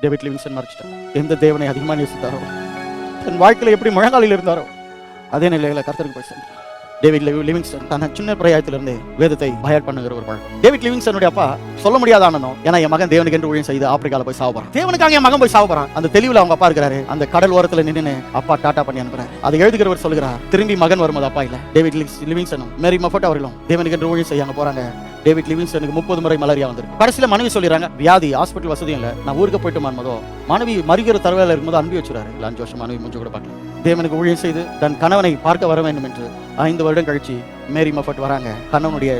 David Livingstone மறைச்சிட்டார். எந்த தேவனை அதிகமாக நேசித்தாரோ, தன் வாழ்க்கையில் எப்படி முழங்காலில் இருந்தாரோ அதே நிலையில கர்த்தருக்கு போய் சேர்ந்தார். டேவிட் லிவிங்ஸ்டன் தன் சின்ன பிராயத்திலிருந்து வேதத்தை பயர் பண்ணுகிற ஒரு பழக்கம். டேவிட் லிவிங்ஸ்டனுடைய அப்பா சொல்ல முடியாத ஆனந்தம், ஏன்னா என் மகன் தேவனுக்கு என்று ஊழியம் செய்து ஆப்பிரிக்கால போய் சாவறான், தேவனுக்காக என் மகன் போய் சாவறான். அந்த தெளிவுல அவங்க அப்பா இருக்கிறாரு. அந்த கடல் ஓரத்துல நின்று அப்பா டாட்டா பண்ணி அனுப்புறாரு. அதை எழுதுகிறவர் சொல்கிறார், திரும்பி மகன் வரும்போது அப்பா இல்ல. டேவிட் லிவிங்ஸ்டனும் மேரி மஃபர்ட் அவர்களும் தேவனுக்கு என்று ஊழியம் செய்ய போறாங்க. டேவிட் லிவிங்ஸ்டனுக்கு 30 முறை மலேரியா வந்திருக்கு. கடைசியில மனைவி சொல்லிடுறாங்க, வியாதி, ஹாஸ்பிட்டல் வசதியும் இல்ல, நான் ஊருக்கு போயிட்டு மாறும்போதோ மனைவி மறிக்கிற தருவாயில இருக்கும்போது அனுப்பி வச்சுறாரு. 5 வருஷம் மனைவி மூஞ்சி கூட பார்க்கல. தேவனுக்கு ஊழியம் செய்து தன் கணவனை பார்க்க வர வேண்டும் என்று 5 வருடம் கழிச்சு மேரி மஃபர்ட் வராங்க. கணவனுடைய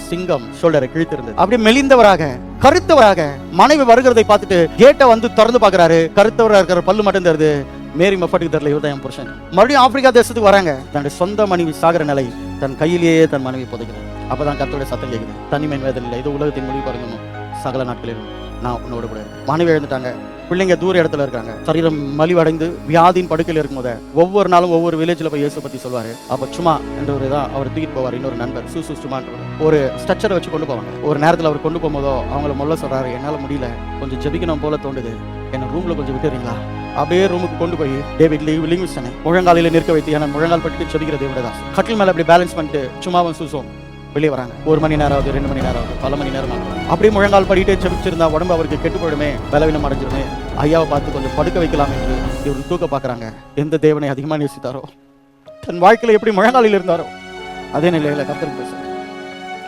சிங்கம் ஷோல்டரை கிழித்திருந்தது. அப்படியே மெலிந்தவராக, கருத்தவராக மனைவி வருகிறதை பார்த்துட்டு கேட்டை வந்து திறந்து பார்க்கிறாரு. கருத்தவராக இருக்கிற பல்லு மட்டும் தருது. மேரி மஃபர்ட்டுக்கு தெரியல, இவர் தான் என் புருஷன். மறுபடியும் ஆப்பிரிக்கா தேசத்துக்கு வராங்க. தன்னுடைய சொந்த மனைவி சாகிற நிலை, தன் கையிலேயே தன் மனைவி புதைக்கிறார். அப்பதான் கர்த்தருடைய சத்தம் கேட்குது, தனிமையின் வேதனை இல்லை, இது உலகத்தின் மொழி பாருங்க, சகல நாட்களிலும் நான் உன்னோட கூட. மனைவி எழுந்துட்டாங்க, பிள்ளைங்க தூர இடத்துல இருக்காங்க, சரீரம் மலிவடைந்து வியாதியின் படுக்கையில் இருக்கும்போது ஒவ்வொரு நாளும் ஒவ்வொரு வில்லேஜ்ல போய் இயேசு பத்தி சொல்வாரு. அப்ப சும்மா என்றவர் தான் அவர் தூக்கிட்டு போவார். இன்னொரு நண்பர் சுமான்றவர் ஒரு ஸ்ட்ரக்சரை வச்சு கொண்டு போவாங்க. ஒரு நேரத்தில் அவர் கொண்டு போகும்போதோ அவங்கள மொல்ல சொல்றாரு, என்னால முடியல, கொஞ்சம் ஜெபிக்கணும் போல தோண்டுது, என்ன ரூம்ல கொஞ்சம் விட்டுறீங்களா? அப்படியே ரூமுக்கு கொண்டு போய் டேவிட் லிவிங்ஸ்டனை முழங்காலில நிற்க வைத்து, ஏன்னா முழங்கால் பட்டு ஜெபிக்கிற தேவதாஸ் கட்டில் மேல அப்படி பேலன்ஸ் பண்ணிட்டு சும்மாவும் சூசும் வெளியே வராங்க. 1 மணி நேரம் ஆகுது, 2 மணி நேரம் ஆகுது, பல மணி நேரம் ஆகும். அப்படியே முழங்கால் படிட்டு செபிச்சிருந்தா உடம்பு அவருக்கு கெட்டு போயிடுமே, பலவீனம் அடைஞ்சிருமே, ஐயாவை பார்த்து கொஞ்சம் படுக்க வைக்கலாம் என்று இவர் தூக்க பார்க்குறாங்க. எந்த தேவனை அதிகமாக நேசித்தாரோ, தன் வாழ்க்கையில் எப்படி முழங்காலில் இருந்தாரோ அதே நிலையில கர்த்தருக்கு பேச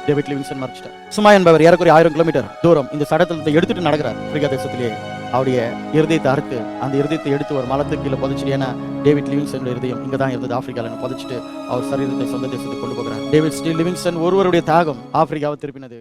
டேவிட் லிவிங்ஸ்டன் மறைச்சிட்டார். சுமா என்பவர் ஏறக்குறைய 1000 கிலோமீட்டர் தூரம் இந்த சடலத்தை எடுத்துட்டு நடக்கிறார். ஆப்பிரிக்கா தேசத்திலேயே அவருடைய இருதயத்தை அறுத்து அந்த இருதயத்தை எடுத்து ஒரு மலத்துக்கு கீழே புதைச்சிட்டு, ஏன்னா டேவிட் லிவிங்ஸ்டன் இருதயம் இங்கே தான் இருந்தது, ஆப்பிரிக்காவில் புதைச்சிட்டு அவர் சரீரத்தை சொந்த தேசத்துக்கு கொண்டு போகிறார். டேவிட் லிவிங்ஸ்டன் ஒருவருடைய தாகம் ஆப்பிரிக்காவை திருப்பினது.